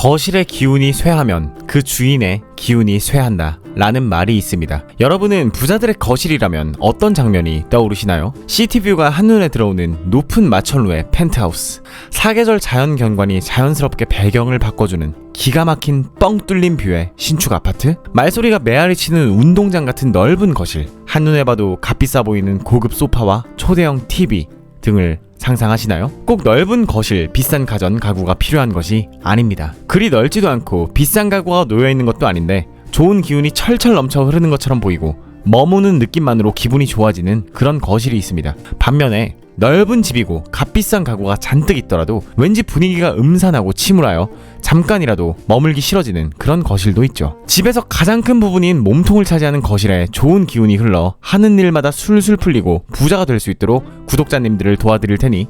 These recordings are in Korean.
거실의 기운이 쇠하면 그 주인의 기운이 쇠한다 라는 말이 있습니다. 여러분은 부자들의 거실이라면 어떤 장면이 떠오르시나요? 시티뷰가 한눈에 들어오는 높은 마천루의 펜트하우스, 사계절 자연경관이 자연스럽게 배경을 바꿔주는 기가 막힌 뻥 뚫린 뷰의 신축 아파트, 말소리가 메아리 치는 운동장 같은 넓은 거실, 한눈에 봐도 값비싸 보이는 고급 소파와 초대형 TV 등을 상상하시나요? 꼭 넓은 거실, 비싼 가전, 가구가 필요한 것이 아닙니다. 그리 넓지도 않고 비싼 가구가 놓여있는 것도 아닌데 좋은 기운이 철철 넘쳐 흐르는 것처럼 보이고 머무는 느낌만으로 기분이 좋아지는 그런 거실이 있습니다. 반면에 넓은 집이고 값비싼 가구가 잔뜩 있더라도 왠지 분위기가 음산하고 침울하여 잠깐이라도 머물기 싫어지는 그런 거실도 있죠. 집에서 가장 큰 부분인 몸통을 차지하는 거실에 좋은 기운이 흘러 하는 일마다 술술 풀리고 부자가 될 수 있도록 구독자님들을 도와드릴 테니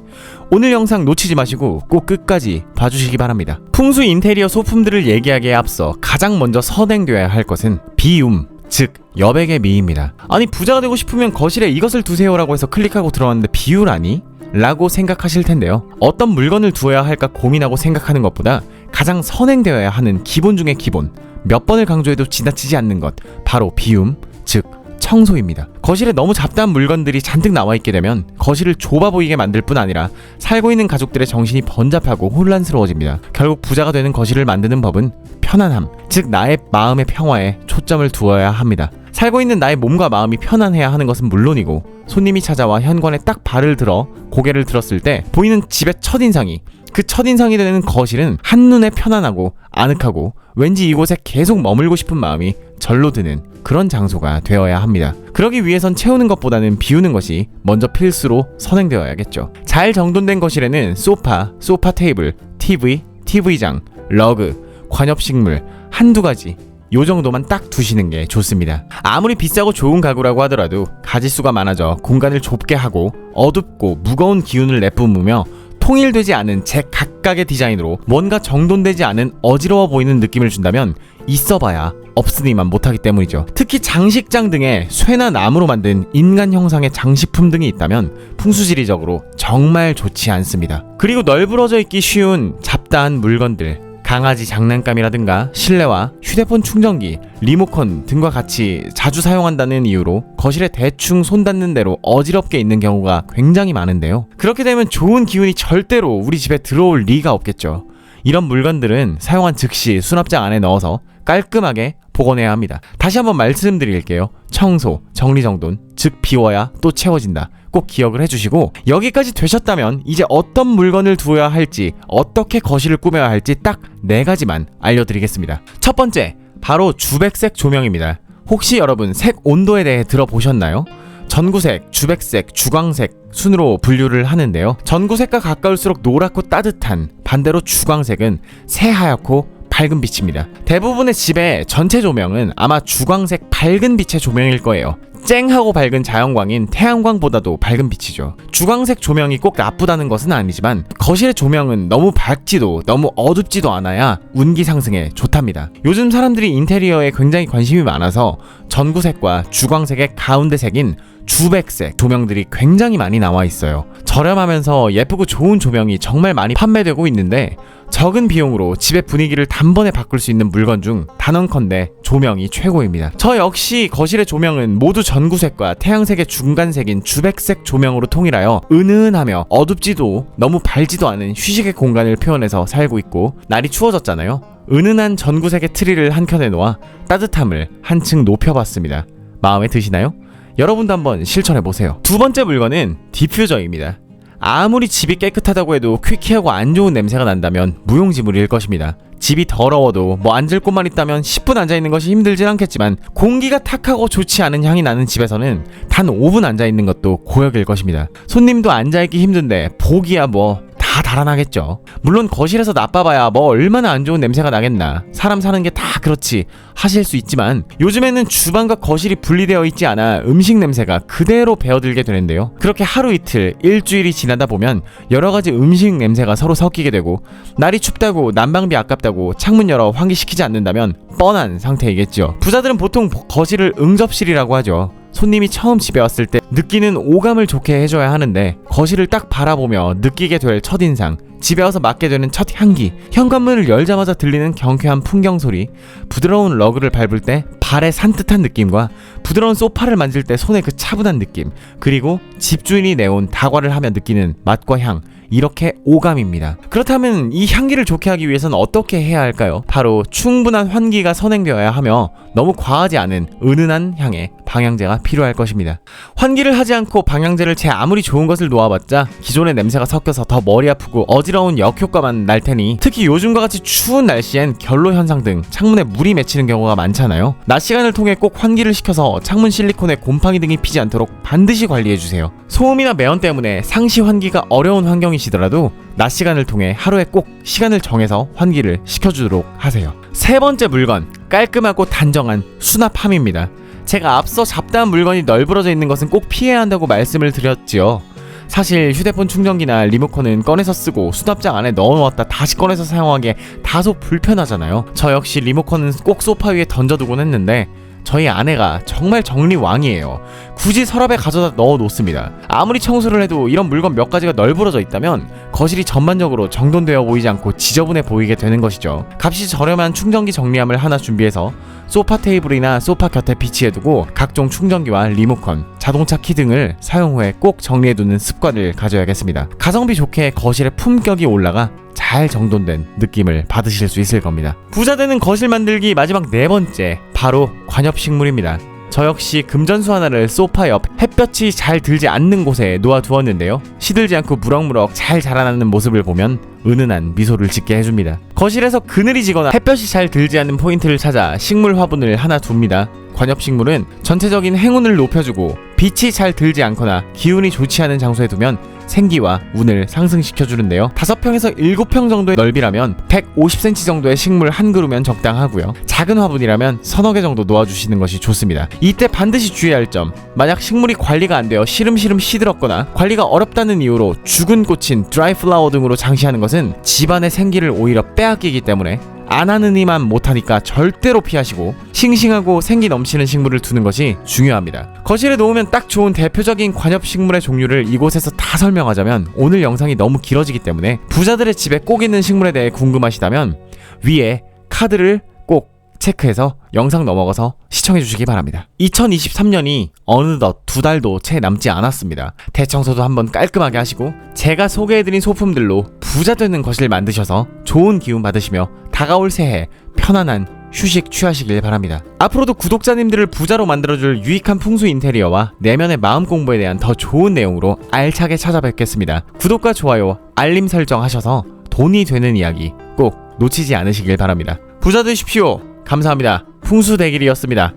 오늘 영상 놓치지 마시고 꼭 끝까지 봐주시기 바랍니다. 풍수 인테리어 소품들을 얘기하기에 앞서 가장 먼저 선행되어야 할 것은 비움, 즉 여백의 미입니다. 아니, 부자가 되고 싶으면 거실에 이것을 두세요라고 해서 클릭하고 들어왔는데 비우라니? 라고 생각하실 텐데요. 어떤 물건을 두어야 할까 고민하고 생각하는 것보다 가장 선행되어야 하는 기본 중의 기본, 몇 번을 강조해도 지나치지 않는 것, 바로 비움, 즉 청소입니다. 거실에 너무 잡다한 물건들이 잔뜩 나와있게 되면 거실을 좁아 보이게 만들 뿐 아니라 살고 있는 가족들의 정신이 번잡하고 혼란스러워집니다. 결국 부자가 되는 거실을 만드는 법은 편안함, 즉 나의 마음의 평화에 초점을 두어야 합니다. 살고 있는 나의 몸과 마음이 편안해야 하는 것은 물론이고 손님이 찾아와 현관에 딱 발을 들어 고개를 들었을 때 보이는 집의 첫인상이, 그 첫인상이 되는 거실은 한눈에 편안하고 아늑하고 왠지 이곳에 계속 머물고 싶은 마음이 절로 드는 그런 장소가 되어야 합니다. 그러기 위해선 채우는 것보다는 비우는 것이 먼저 필수로 선행되어야겠죠. 잘 정돈된 거실에는 소파, 소파 테이블, TV, TV장, 러그, 관엽식물 한두 가지 요 정도만 딱 두시는 게 좋습니다. 아무리 비싸고 좋은 가구라고 하더라도 가짓수가 많아져 공간을 좁게 하고 어둡고 무거운 기운을 내뿜으며 통일되지 않은 제 각각의 디자인으로 뭔가 정돈되지 않은 어지러워 보이는 느낌을 준다면 있어봐야 없으니만 못하기 때문이죠. 특히 장식장 등의 쇠나 나무로 만든 인간 형상의 장식품 등이 있다면 풍수지리적으로 정말 좋지 않습니다. 그리고 널브러져 있기 쉬운 잡다한 물건들, 강아지 장난감이라든가 실내화, 휴대폰 충전기, 리모컨 등과 같이 자주 사용한다는 이유로 거실에 대충 손 닿는 대로 어지럽게 있는 경우가 굉장히 많은데요. 그렇게 되면 좋은 기운이 절대로 우리 집에 들어올 리가 없겠죠. 이런 물건들은 사용한 즉시 수납장 안에 넣어서 깔끔하게 복원해야 합니다. 다시 한번 말씀드릴게요. 청소, 정리정돈, 즉 비워야 또 채워진다. 꼭 기억을 해주시고 여기까지 되셨다면 이제 어떤 물건을 두어야 할지, 어떻게 거실을 꾸며야 할지 딱 4가지만 알려드리겠습니다. 첫 번째, 바로 주백색 조명입니다. 혹시 여러분 색 온도에 대해 들어보셨나요? 전구색, 주백색, 주광색 순으로 분류를 하는데요. 전구색과 가까울수록 노랗고 따뜻한, 반대로 주광색은 새하얗고 밝은 빛입니다. 대부분의 집의 전체 조명은 아마 주광색 밝은 빛의 조명일 거예요. 쨍하고 밝은 자연광인 태양광보다도 밝은 빛이죠. 주광색 조명이 꼭 나쁘다는 것은 아니지만 거실의 조명은 너무 밝지도 너무 어둡지도 않아야 운기 상승에 좋답니다. 요즘 사람들이 인테리어에 굉장히 관심이 많아서 전구색과 주광색의 가운데 색인 주백색 조명들이 굉장히 많이 나와 있어요. 저렴하면서 예쁘고 좋은 조명이 정말 많이 판매되고 있는데 적은 비용으로 집의 분위기를 단번에 바꿀 수 있는 물건 중 단언컨대 조명이 최고입니다. 저 역시 거실의 조명은 모두 전구색과 태양색의 중간색인 주백색 조명으로 통일하여 은은하며 어둡지도 너무 밝지도 않은 휴식의 공간을 표현해서 살고 있고, 날이 추워졌잖아요. 은은한 전구색의 트리를 한 켠에 놓아 따뜻함을 한층 높여봤습니다. 마음에 드시나요? 여러분도 한번 실천해보세요. 두 번째 물건은 디퓨저입니다. 아무리 집이 깨끗하다고 해도 퀴퀴하고 안 좋은 냄새가 난다면 무용지물일 것입니다. 집이 더러워도 앉을 곳만 있다면 10분 앉아있는 것이 힘들진 않겠지만 공기가 탁하고 좋지 않은 향이 나는 집에서는 단 5분 앉아있는 것도 고역일 것입니다. 손님도 앉아있기 힘든데 보기야 다 달아나겠죠. 물론 거실에서 나빠봐야 얼마나 안 좋은 냄새가 나겠나, 사람 사는 게 다 그렇지 하실 수 있지만 요즘에는 주방과 거실이 분리되어 있지 않아 음식 냄새가 그대로 배어들게 되는데요. 그렇게 하루 이틀, 일주일이 지나다 보면 여러가지 음식 냄새가 서로 섞이게 되고, 날이 춥다고 난방비 아깝다고 창문 열어 환기시키지 않는다면 뻔한 상태이겠죠. 부자들은 보통 거실을 응접실이라고 하죠. 손님이 처음 집에 왔을 때 느끼는 오감을 좋게 해줘야 하는데 거실을 딱 바라보며 느끼게 될 첫인상, 집에 와서 맡게 되는 첫 향기, 현관문을 열자마자 들리는 경쾌한 풍경 소리, 부드러운 러그를 밟을 때 발의 산뜻한 느낌과 부드러운 소파를 만질 때 손의 그 차분한 느낌, 그리고 집주인이 내온 다과를 하며 느끼는 맛과 향, 이렇게 오감입니다. 그렇다면 이 향기를 좋게 하기 위해서는 어떻게 해야 할까요? 바로 충분한 환기가 선행되어야 하며 너무 과하지 않은 은은한 향의 방향제가 필요할 것입니다. 환기를 하지 않고 방향제를 제 아무리 좋은 것을 놓아봤자 기존의 냄새가 섞여서 더 머리 아프고 어지러운 역효과만 날 테니, 특히 요즘과 같이 추운 날씨엔 결로 현상 등 창문에 물이 맺히는 경우가 많잖아요. 낮 시간을 통해 꼭 환기를 시켜서 창문 실리콘에 곰팡이 등이 피지 않도록 반드시 관리해주세요. 소음이나 매연 때문에 상시 환기가 어려운 환경이시더라도 낮 시간을 통해 하루에 꼭 시간을 정해서 환기를 시켜주도록 하세요. 세 번째 물건, 깔끔하고 단정한 수납함입니다. 제가 앞서 잡다한 물건이 널브러져 있는 것은 꼭 피해야 한다고 말씀을 드렸지요. 사실 휴대폰 충전기나 리모컨은 꺼내서 쓰고 수납장 안에 넣어놓았다 다시 꺼내서 사용하기에 다소 불편하잖아요. 저 역시 리모컨은 꼭 소파 위에 던져두곤 했는데 저희 아내가 정말 정리왕이에요. 굳이 서랍에 가져다 넣어 놓습니다. 아무리 청소를 해도 이런 물건 몇 가지가 널브러져 있다면 거실이 전반적으로 정돈되어 보이지 않고 지저분해 보이게 되는 것이죠. 값이 저렴한 충전기 정리함을 하나 준비해서 소파 테이블이나 소파 곁에 비치해두고 각종 충전기와 리모컨, 자동차 키 등을 사용 후에 꼭 정리해두는 습관을 가져야겠습니다. 가성비 좋게 거실에 품격이 올라가 잘 정돈된 느낌을 받으실 수 있을 겁니다. 부자되는 거실 만들기 마지막 네 번째, 바로 관엽식물입니다. 저 역시 금전수 하나를 소파 옆 햇볕이 잘 들지 않는 곳에 놓아두었는데요. 시들지 않고 무럭무럭 잘 자라나는 모습을 보면 은은한 미소를 짓게 해줍니다. 거실에서 그늘이 지거나 햇볕이 잘 들지 않는 포인트를 찾아 식물 화분을 하나 둡니다. 관엽식물은 전체적인 행운을 높여주고 빛이 잘 들지 않거나 기운이 좋지 않은 장소에 두면 생기와 운을 상승시켜주는데요. 5평에서 7평 정도의 넓이라면 150cm 정도의 식물 한 그루면 적당하고요. 작은 화분이라면 서너 개 정도 놓아주시는 것이 좋습니다. 이때 반드시 주의할 점, 만약 식물이 관리가 안 되어 시름시름 시들었거나 관리가 어렵다는 이유로 죽은 꽃인 드라이 플라워 등으로 장시하는 것은 집안의 생기를 오히려 빼앗기기 때문에 안 하는 이만 못하니까 절대로 피하시고 싱싱하고 생기 넘치는 식물을 두는 것이 중요합니다. 거실에 놓으면 딱 좋은 대표적인 관엽식물의 종류를 이곳에서 다 설명하자면 오늘 영상이 너무 길어지기 때문에 부자들의 집에 꼭 있는 식물에 대해 궁금하시다면 위에 카드를 꼭 체크해서 영상 넘어가서 시청해주시기 바랍니다. 2023년이 어느덧 2달도 채 남지 않았습니다. 대청소도 한번 깔끔하게 하시고 제가 소개해드린 소품들로 부자 되는 거실 만드셔서 좋은 기운 받으시며 다가올 새해 편안한 휴식 취하시길 바랍니다. 앞으로도 구독자님들을 부자로 만들어줄 유익한 풍수 인테리어와 내면의 마음 공부에 대한 더 좋은 내용으로 알차게 찾아뵙겠습니다. 구독과 좋아요, 알림 설정 하셔서 돈이 되는 이야기 꼭 놓치지 않으시길 바랍니다. 부자 되십시오. 감사합니다. 풍수대길이었습니다.